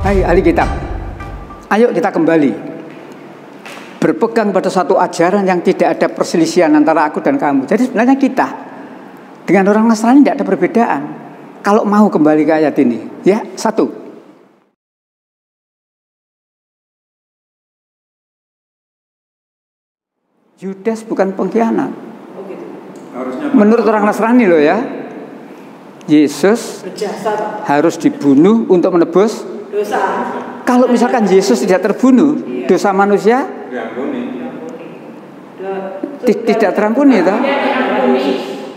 Hai ahli kitab, ayo kita kembali berpegang pada satu ajaran yang tidak ada perselisihan antara aku dan kamu. Jadi sebenarnya kita dengan orang Nasrani tidak ada perbedaan. Kalau mau kembali ke ayat ini, ya, satu, Yudas bukan pengkhianat. Menurut orang Nasrani loh ya, Yesus harus dibunuh untuk menebus dosa. Kalau misalkan Yesus tidak terbunuh, dosa manusia tidak terampuni, toh?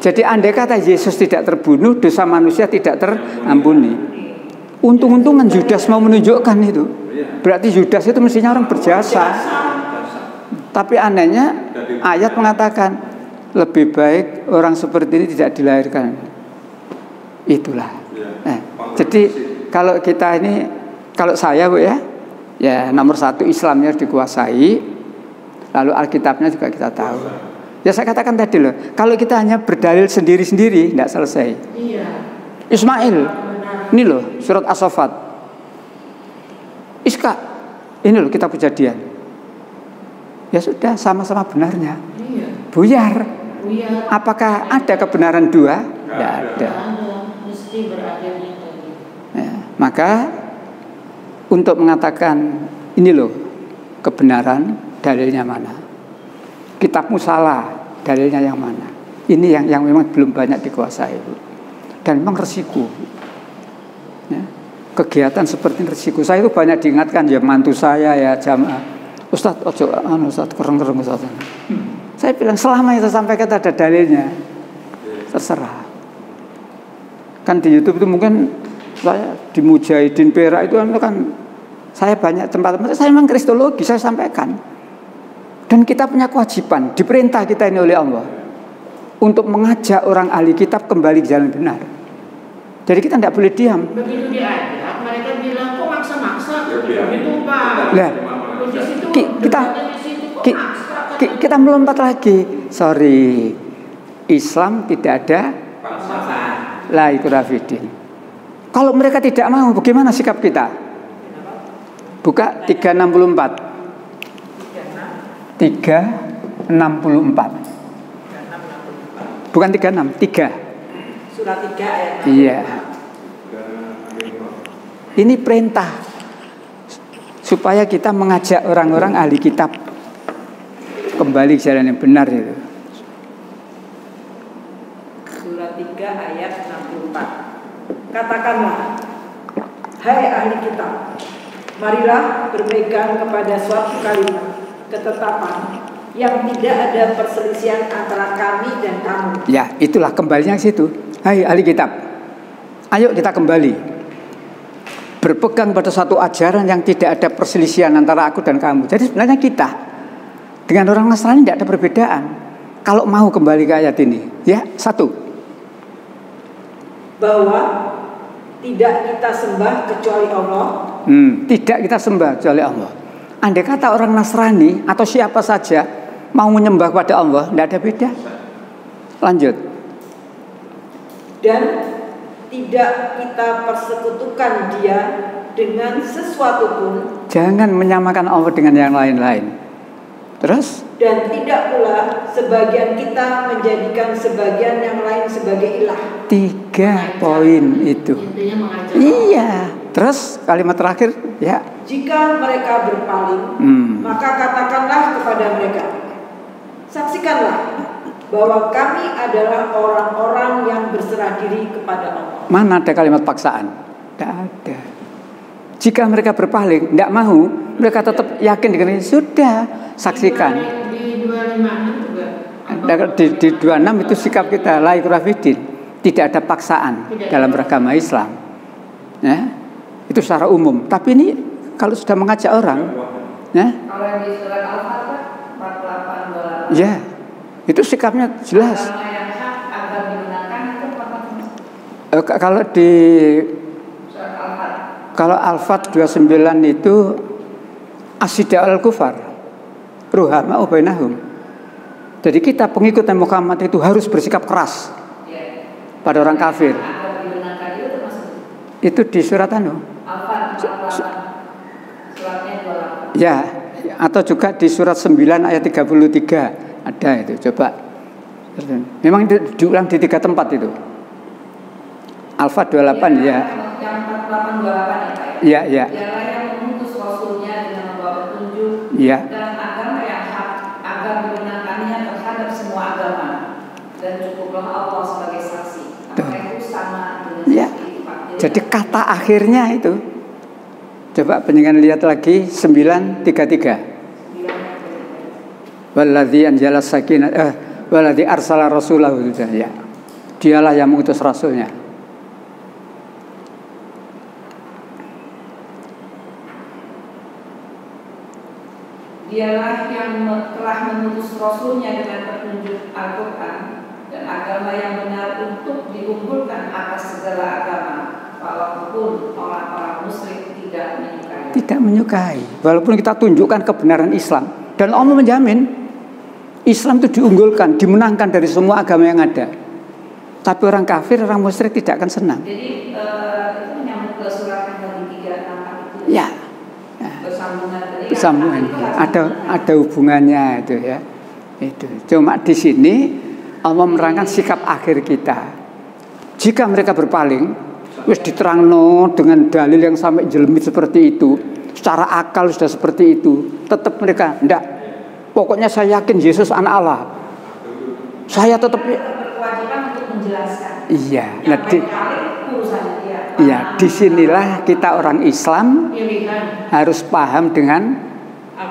Jadi andai kata Yesus tidak terbunuh, dosa manusia tidak terampuni. Untung-untungan Yudas mau menunjukkan itu. Berarti Yudas itu mestinya orang berjasa. Tapi anehnya ayat mengatakan lebih baik orang seperti ini tidak dilahirkan. Itulah. Jadi kalau kita ini, kalau saya Bu ya nomor satu Islamnya dikuasai, lalu Alkitabnya juga kita tahu. Ya saya katakan tadi loh, kalau kita hanya berdalil sendiri-sendiri tidak selesai. Ismail, ini loh surat As-Saffat. Iska, ini loh kitab Kejadian. Ya sudah, sama-sama benarnya. Buyar. Apakah ada kebenaran dua? Tidak ada. Ya, maka untuk mengatakan ini loh kebenaran, dalilnya mana? Kitabmu salah, dalilnya yang mana? Ini yang memang belum banyak dikuasai, Bu. Dan memang resiko. Ya, kegiatan seperti ini resiko. Saya itu banyak diingatkan ya mantu saya ya jamaah. Ustaz, ojo Ustaz, kereng-kereng Ustaz. Saya bilang selama itu sampai kita ada dalilnya, terserah. Kan di YouTube itu mungkin saya di Mujahidin Perak itu kan saya banyak tempat-tempat, saya memang kristologi, saya sampaikan. Dan kita punya kewajiban, diperintah kita ini oleh Allah untuk mengajak orang ahli kitab kembali ke jalan benar. Jadi kita tidak boleh diam. Begitu diajak, mereka bilang kok maksa-maksa. Begitu Pak. Nah, kita melompat lagi. Sorry, Islam tidak ada la ikraha fiddin. Kalau mereka tidak mau, bagaimana sikap kita? Buka 364. 364. Bukan 36, 3. Surat 3 ayat 6. Iya. Ini perintah supaya kita mengajak orang-orang ahli kitab kembali ke jalan yang benar itu. Surat 3 ayat 64. Katakanlah, hai ahli kitab, marilah berpegang kepada suatu kalimat ketetapan yang tidak ada perselisihan antara kami dan kamu. Ya, itulah kembalinya ke situ. Hai ahli kitab, ayo kita kembali berpegang pada satu ajaran yang tidak ada perselisihan antara aku dan kamu. Jadi sebenarnya kita dengan orang Nasrani tidak ada perbedaan. Kalau mau kembali ke ayat ini, ya, satu, bahwa tidak kita sembah kecuali Allah. Tidak kita sembah kecuali Allah. Andai kata orang Nasrani atau siapa saja mau menyembah pada Allah, tidak ada beda. Lanjut. Dan tidak kita persekutukan dia dengan sesuatu pun. Jangan menyamakan Allah dengan yang lain-lain. Terus? Dan tidak pula sebagian kita menjadikan sebagian yang lain sebagai ilah. 3 poin itu. Iya. Terus kalimat terakhir, ya. Jika mereka berpaling, maka katakanlah kepada mereka, saksikanlah bahwa kami adalah orang-orang yang berserah diri kepada Allah. Mana ada kalimat paksaan? Tidak ada. Jika mereka berpaling, tidak mau, mereka tetap yakin dengan ini. Sudah, saksikan. Di 256 juga. Di 26 itu sikap kita, la ikraha fiddin. Tidak ada paksaan dalam beragama Islam. Ya, itu secara umum. Tapi ini kalau sudah mengajak orang, ya. Kalau di surat Al-Fatihah 48 ya, itu sikapnya jelas. Kalau Al-Fat 29 itu asyidah al-kufar, ruhama bainahum. Jadi kita pengikut Muhammad itu harus bersikap keras pada orang kafir. Itu di surat Ya, atau juga di surat 9 ayat 33 ada itu. Coba. Memang diulang di 3 tempat itu. Al-Fat 28 ya. Yang 48 ya Pak. Iya, iya. Dialah yang mengutus rasulnya dengan membawa petunjuk dan agama yang hak agar dibenarkannya terhadap semua agama, dan cukuplah Allah sebagai saksi. Apakah itu sama dengan itu Pak? Jadi kata akhirnya itu. Coba penjenengan lihat lagi 9:33. Walladzi anzala sakinah walladzi arsala rasulahu ya. Dialah yang mengutus rasulnya. Dialah yang telah mengutus rasulnya dengan petunjuk Al-Quran dan agama yang benar untuk diunggulkan atas segala agama, walaupun orang-orang musyrik tidak menyukai. Walaupun kita tunjukkan kebenaran Islam, dan Allah menjamin Islam itu diunggulkan, dimenangkan dari semua agama yang ada. Tapi orang kafir, orang musyrik tidak akan senang. Jadi itu menyambung ke surat yang tadi 3 ya. Bersambungan. Ada hubungannya itu ya. Itu. Cuma di sini Allah menerangkan sikap akhir kita. Jika mereka berpaling, wis diterangno dengan dalil yang sampai jelemit seperti itu, secara akal sudah seperti itu, tetap mereka enggak. Pokoknya saya yakin Yesus anak Allah. Saya tetap berkewajiban untuk menjelaskan. Iya. Iya, disinilah kita orang Islam harus paham dengan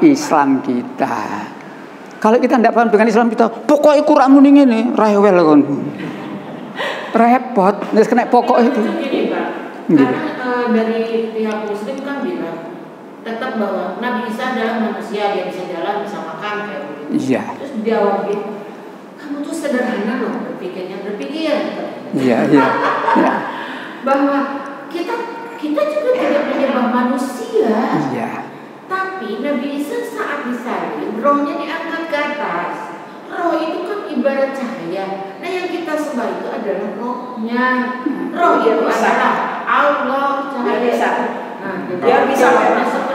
Islam kita. Kalau kita tidak paham dengan Islam kita, pokoknya Quran muni ngene, rewel kon. Repot, wis kena pokok itu. Karena dari pihak Muslim kan bilang tetap bahwa Nabi Isa adalah manusia, dia bisa jalan, bisa makan kayak begitu. Iya. Terus dijawab gitu, kamu tuh sederhana loh berpikirnya, Iya. Bahwa kita juga tidak menyembah manusia. Iya. Tapi Nabi Isa saat disalib, rohnya diangkat ke atas. Roh itu kan ibarat cahaya. Nah yang kita sembah itu adalah rohnya. Roh itu adalah Allah, cahaya. Nah, dia bisa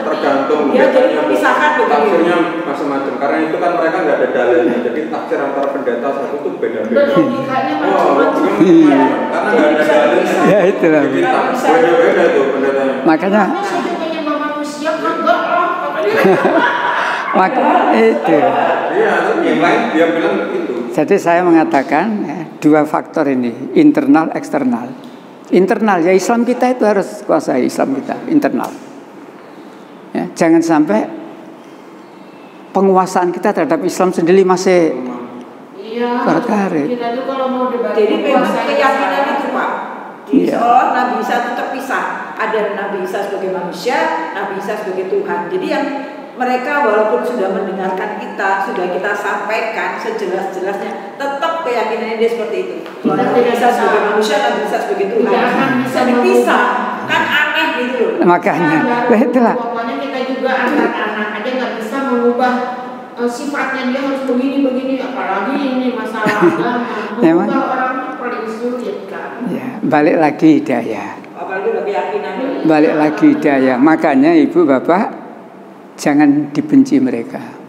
tergantung dia jadi memisahkan tafsirnya macam-macam, karena itu kan mereka nggak ada dalilnya, jadi tafsir antara pendeta satu itu beda-beda. Logikanya macam-macam. Karena nggak ada dalilnya. Ya itulah. Beda-beda itu pendetanya. Makanya. Saya menyembah manusia kagak lah. Maka itu. Iya, yang lain dia bilang itu. Jadi saya mengatakan dua faktor ini, internal, eksternal. Internal ya Islam kita itu harus kuasai Islam kita internal. Ya, jangan sampai penguasaan kita terhadap Islam sendiri masih karet-karet. Kita tuh kalau mau debat. Jadi memang keyakinan itu Pak. Seolah Nabi Isa itu terpisah. Ada Nabi Isa sebagai manusia, Nabi Isa sebagai Tuhan. Jadi yang mereka walaupun sudah mendengarkan kita, sudah kita sampaikan sejelas-jelasnya, tetap keyakinannya dia seperti itu. Nabi Isa sebagai manusia, Nabi Isa sebagai Tuhan. Bisa dipisah, kan aneh gitu loh. Makanya, itulah. Pokoknya kita juga anak-anak aja nggak bisa mengubah sifatnya, dia harus begini, apalagi ini masalah agama. Mengubah orang itu paling sulit kan. Ya, balik lagi hidayah. Apalagi udah keyakinan. Balik lagi hidayah. Makanya ibu bapak jangan dibenci mereka.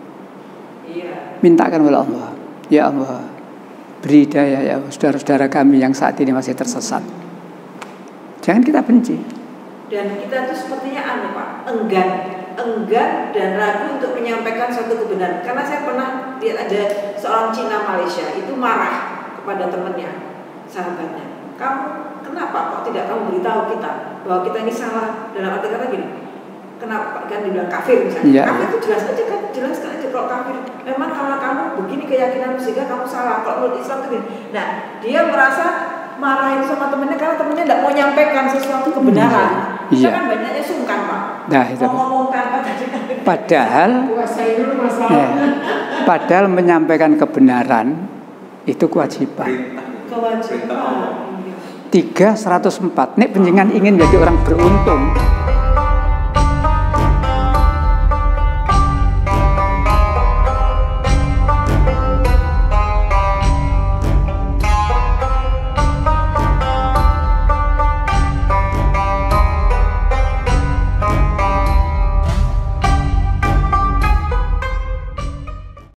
Mintakan oleh Allah. Ya Allah, beri hidayah ya saudara-saudara kami yang saat ini masih tersesat. Jangan kita benci. Dan kita tuh sepertinya Pak, enggan dan ragu untuk menyampaikan suatu kebenaran. Karena saya pernah lihat ada seorang Cina Malaysia itu marah kepada temannya, sahabatnya. Kamu kenapa kok tidak kamu beritahu kita bahwa kita ini salah, dalam arti kata gini. Kenapa kan dibilang kafir misalnya? Kafir itu jelaskan aja kalau kafir. Memang kalau kamu begini keyakinan sehingga kamu salah. Kalau menurut Islam itu gini. Nah, dia merasa marahin sama temennya karena temennya tidak mau nyampaikan sesuatu kebenaran. Kita kan banyaknya sungkan Pak. Nah, itu. Ngomongkan padahal menyampaikan kebenaran itu kewajiban. 3:104. Nek penjenengan ingin jadi orang beruntung,